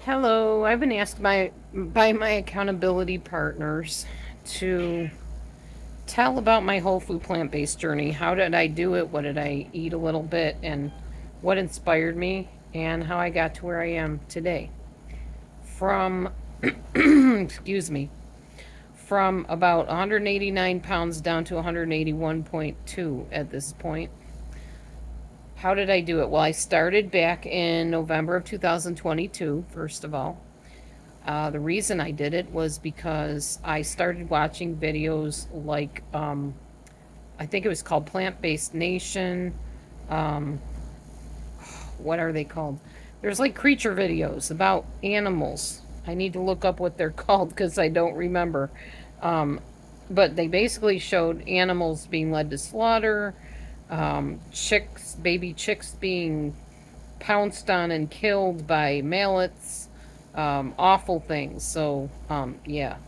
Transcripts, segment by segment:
Hello, I've been asked by my accountability partners to tell about my whole food plant-based journey. How did I do it? What did I eat a little bit? And what inspired me? And how I got to where I am today. From, excuse me, from about 189 pounds down to 181.2 at this point. How did I do it? Well, I started back in November of 2022, first of all. The reason I did it was because I started watching videos like, I think it was called Plant Based Nation. Um, what are they called? There's like creature videos about animals. I need to look up what they're called because I don't remember. Um, but they basically showed animals being led to slaughter, chicks, baby chicks being pounced on and killed by mallets, awful things. So, yeah,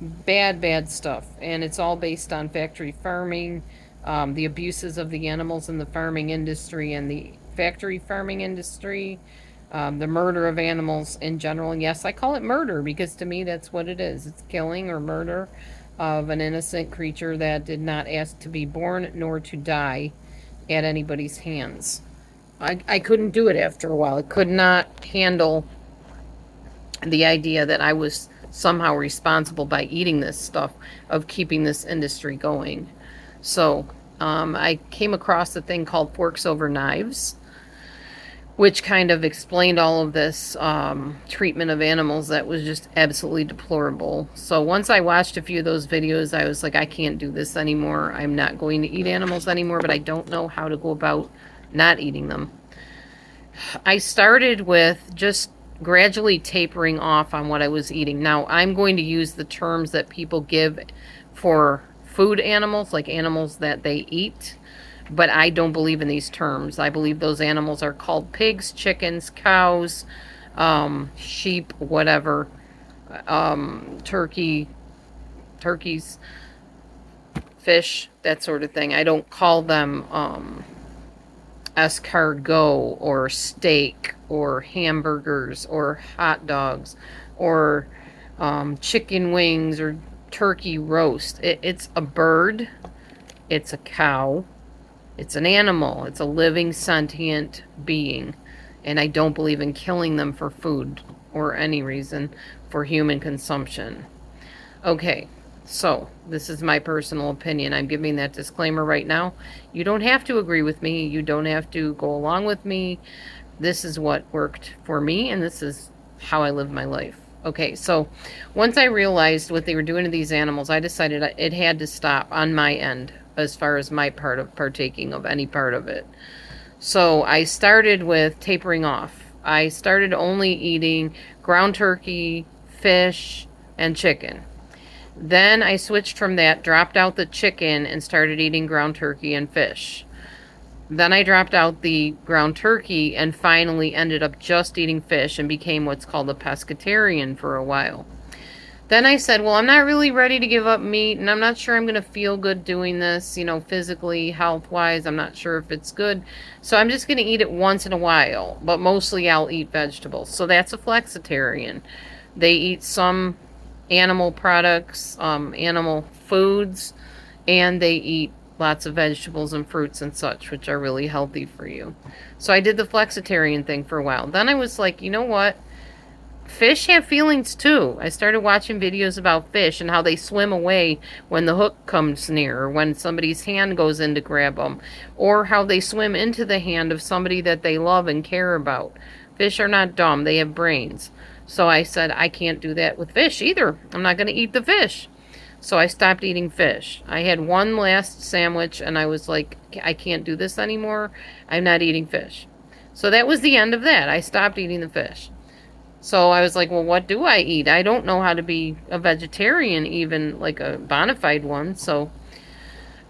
bad stuff. And it's all based on factory farming, the abuses of the animals in the farming industry and the factory farming industry, the murder of animals in general. And yes, I call it murder because to me that's what it is. It's killing or murder of an innocent creature that did not ask to be born nor to die at anybody's hands. I couldn't do it after a while. I could not handle the idea that I was somehow responsible by eating this stuff of keeping this industry going. So I came across a thing called Forks Over Knives, which kind of explained all of this treatment of animals that was just absolutely deplorable. So once I watched a few of those videos, I was like, I can't do this anymore. I'm not going to eat animals anymore, but I don't know how to go about not eating them. I started with just gradually tapering off on what I was eating. Now, I'm going to use the terms that people give for food animals, like animals that they eat, but I don't believe in these terms. I believe those animals are called pigs, chickens, cows, sheep, whatever, turkeys, fish, that sort of thing. I don't call them escargot or steak or hamburgers or hot dogs or chicken wings or turkey roast. It's a bird, it's a cow, it's an animal, it's a living sentient being, and I don't believe in killing them for food or any reason for human consumption. Okay, so this is my personal opinion. I'm giving that disclaimer right now. You don't have to agree with me. You don't have to go along with me. This is what worked for me, and this is how I live my life. Okay, so once I realized what they were doing to these animals, I decided it had to stop on my end as far as my part of partaking of any part of it. So I started with tapering off. I started only eating ground turkey, fish, and chicken. Then I switched from that, dropped out the chicken, and started eating ground turkey and fish. Then I dropped out the ground turkey and finally ended up just eating fish and became what's called a pescatarian for a while. Then I said, well, I'm not really ready to give up meat, and I'm not sure I'm going to feel good doing this, physically, health-wise. I'm not sure if it's good. So I'm just going to eat it once in a while, but mostly I'll eat vegetables. So that's a flexitarian. They eat some animal products, animal foods, and they eat lots of vegetables and fruits and such, which are really healthy for you. So I did the flexitarian thing for a while. Then I was like, you know what? Fish have feelings too. I started watching videos about fish and how they swim away when the hook comes near, or when somebody's hand goes in to grab them, or how they swim into the hand of somebody that they love and care about. Fish are not dumb. They have brains. So I said, I can't do that with fish either. I'm not going to eat the fish. So I stopped eating fish. I had one last sandwich and I was like, I can't do this anymore. I'm not eating fish. So that was the end of that. I stopped eating the fish. So I was like, well, what do I eat? I don't know how to be a vegetarian, even like a bona fide one. So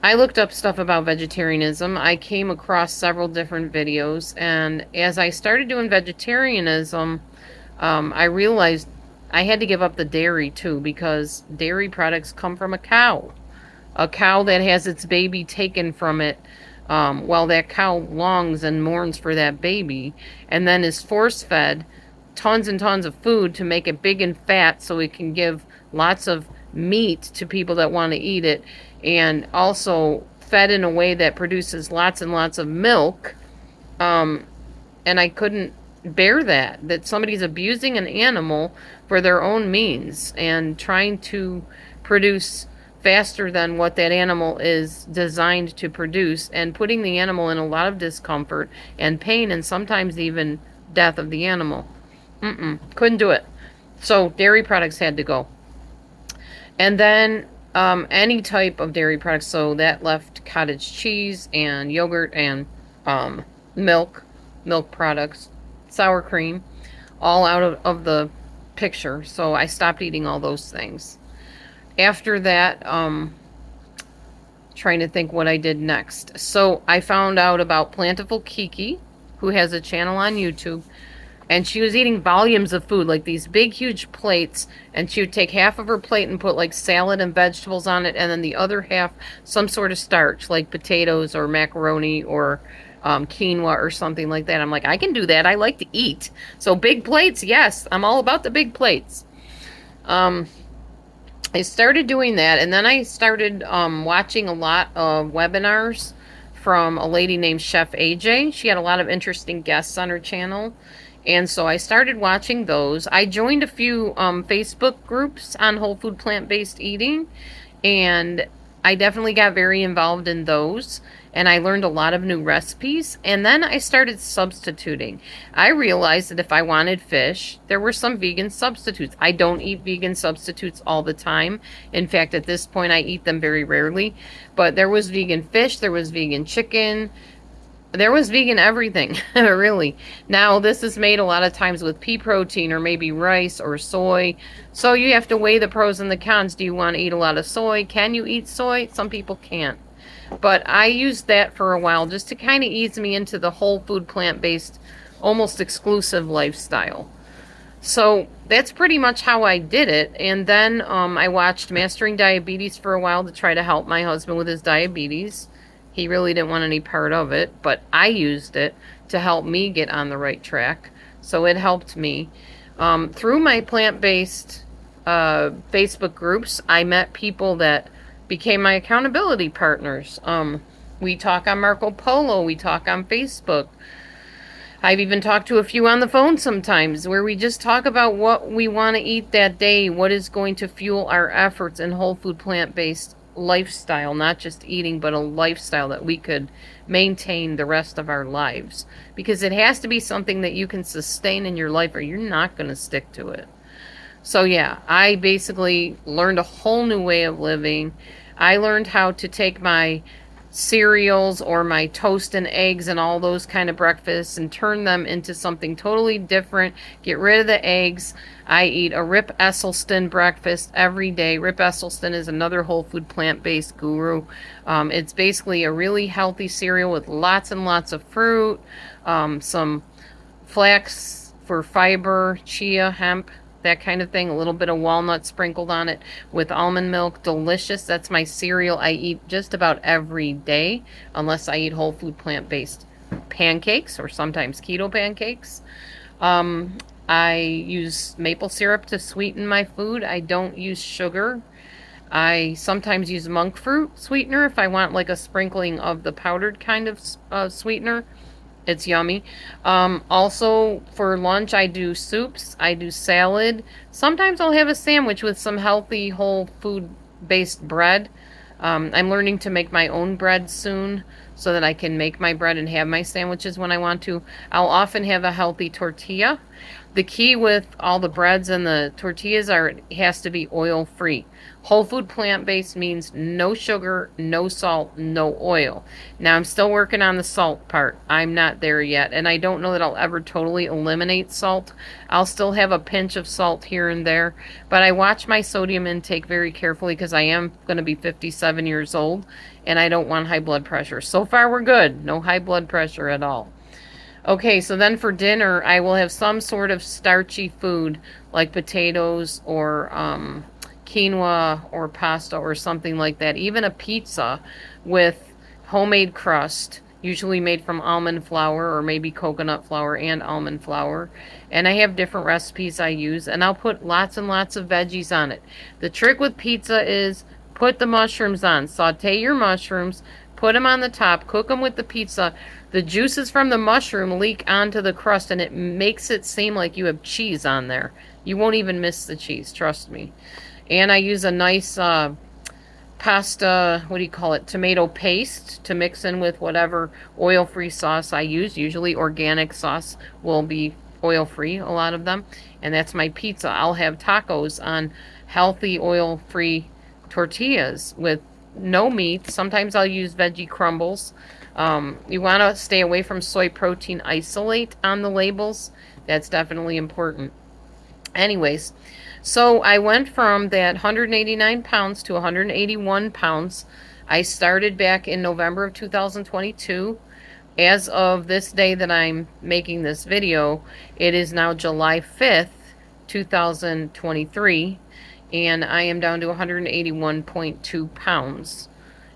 I looked up stuff about vegetarianism. I came across several different videos. And as I started doing vegetarianism, I realized I had to give up the dairy too, because dairy products come from a cow. A cow that has its baby taken from it while that cow longs and mourns for that baby and then is force fed tons and tons of food to make it big and fat so it can give lots of meat to people that want to eat it, and also fed in a way that produces lots and lots of milk. And I couldn't bear that somebody's abusing an animal for their own means and trying to produce faster than what that animal is designed to produce, and putting the animal in a lot of discomfort and pain, and sometimes even death of the animal. Couldn't do it. So dairy products had to go. And then any type of dairy products. So that left cottage cheese and yogurt and milk products, sour cream, all out of the picture. So I stopped eating all those things. After that, trying to think what I did next. So I found out about Plantiful Kiki, who has a channel on YouTube, and she was eating volumes of food, like these big, huge plates, and she would take half of her plate and put like salad and vegetables on it, and then the other half some sort of starch, like potatoes or macaroni or quinoa or something like that. I'm like, I can do that. I like to eat. So big plates, yes, I'm all about the big plates. I started doing that, and then I started watching a lot of webinars from a lady named Chef AJ. She had a lot of interesting guests on her channel, and so I started watching those. I joined a few Facebook groups on whole food plant-based eating, and I definitely got very involved in those, and I learned a lot of new recipes. And then I started substituting. I realized that if I wanted fish, there were some vegan substitutes. I don't eat vegan substitutes all the time. In fact, at this point, I eat them very rarely. But there was vegan fish, there was vegan chicken, there was vegan everything, really. Now, this is made a lot of times with pea protein or maybe rice or soy. So you have to weigh the pros and the cons. Do you want to eat a lot of soy? Can you eat soy? Some people can't. But I used that for a while just to kind of ease me into the whole food plant-based, almost exclusive lifestyle. So that's pretty much how I did it. And then I watched Mastering Diabetes for a while to try to help my husband with his diabetes. He really didn't want any part of it, but I used it to help me get on the right track. So it helped me. Through my plant-based Facebook groups, I met people that became my accountability partners. We talk on Marco Polo. We talk on Facebook. I've even talked to a few on the phone sometimes, where we just talk about what we want to eat that day, what is going to fuel our efforts in whole food plant-based lifestyle, not just eating, but a lifestyle that we could maintain the rest of our lives. Because it has to be something that you can sustain in your life, or you're not going to stick to it. So yeah, I basically learned a whole new way of living. I learned how to take my cereals or my toast and eggs and all those kind of breakfasts and turn them into something totally different. Get rid of the eggs. I eat a Rip Esselstyn breakfast every day. Rip Esselstyn is another whole food plant-based guru. It's basically a really healthy cereal with lots and lots of fruit, some flax for fiber, chia, hemp, that kind of thing. A little bit of walnut sprinkled on it with almond milk. Delicious. That's my cereal I eat just about every day, unless I eat whole food plant-based pancakes or sometimes keto pancakes. I use maple syrup to sweeten my food. I don't use sugar. I sometimes use monk fruit sweetener if I want like a sprinkling of the powdered kind of sweetener. It's yummy. Also, for lunch, I do soups. I do salad. Sometimes I'll have a sandwich with some healthy whole food-based bread. I'm learning to make my own bread soon so that I can make my bread and have my sandwiches when I want to. I'll often have a healthy tortilla. The key with all the breads and the tortillas it has to be oil-free. Whole food plant-based means no sugar, no salt, no oil. Now, I'm still working on the salt part. I'm not there yet, and I don't know that I'll ever totally eliminate salt. I'll still have a pinch of salt here and there, but I watch my sodium intake very carefully because I am going to be 57 years old, and I don't want high blood pressure. So far, we're good. No high blood pressure at all. Okay, so then for dinner, I will have some sort of starchy food like potatoes or quinoa or pasta or something like that. Even a pizza with homemade crust usually made from almond flour or maybe coconut flour and almond flour. And I have different recipes I use, and I'll put lots and lots of veggies on it. The trick with pizza is put the mushrooms on. Saute your mushrooms, put them on the top, cook them with the pizza. The juices from the mushroom leak onto the crust, and it makes it seem like you have cheese on there. You won't even miss the cheese, trust me. And I use a nice pasta, what do you call it, tomato paste to mix in with whatever oil-free sauce I use. Usually organic sauce will be oil-free, a lot of them. And that's my pizza. I'll have tacos on healthy oil-free tortillas with no meat. Sometimes I'll use veggie crumbles. You want to stay away from soy protein isolate on the labels. That's definitely important. Anyways, so I went from that 189 pounds to 181 pounds. I started back in November of 2022. As of this day that I'm making this video, it is now July 5th, 2023, and I am down to 181.2 pounds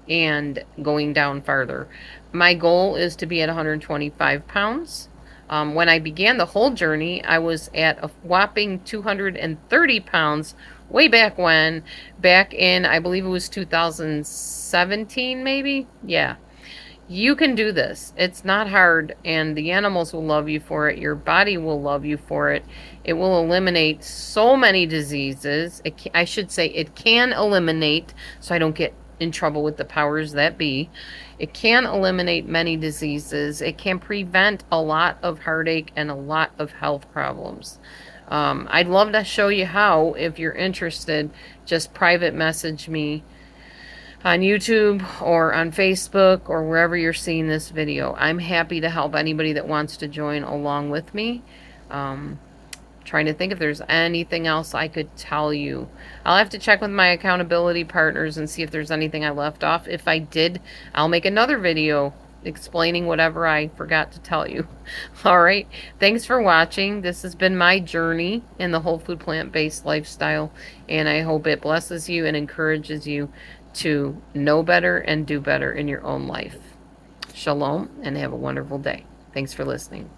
and going down farther. My goal is to be at 125 pounds. When I began the whole journey, I was at a whopping 230 pounds way back when, back in, I believe it was 2017 maybe? Yeah. You can do this. It's not hard, and the animals will love you for it. Your body will love you for it. It will eliminate so many diseases. I should say it can eliminate, so I don't get in trouble with the powers that be. It can eliminate many diseases. It can prevent a lot of heartache and a lot of health problems. I'd love to show you how. If you're interested, just private message me on YouTube or on Facebook or wherever you're seeing this video. I'm happy to help anybody that wants to join along with me. Trying to think if there's anything else I could tell you. I'll have to check with my accountability partners and see if there's anything I left off. If I did, I'll make another video explaining whatever I forgot to tell you. All right. Thanks for watching. This has been my journey in the whole food plant-based lifestyle, and I hope it blesses you and encourages you to know better and do better in your own life. Shalom, and have a wonderful day. Thanks for listening.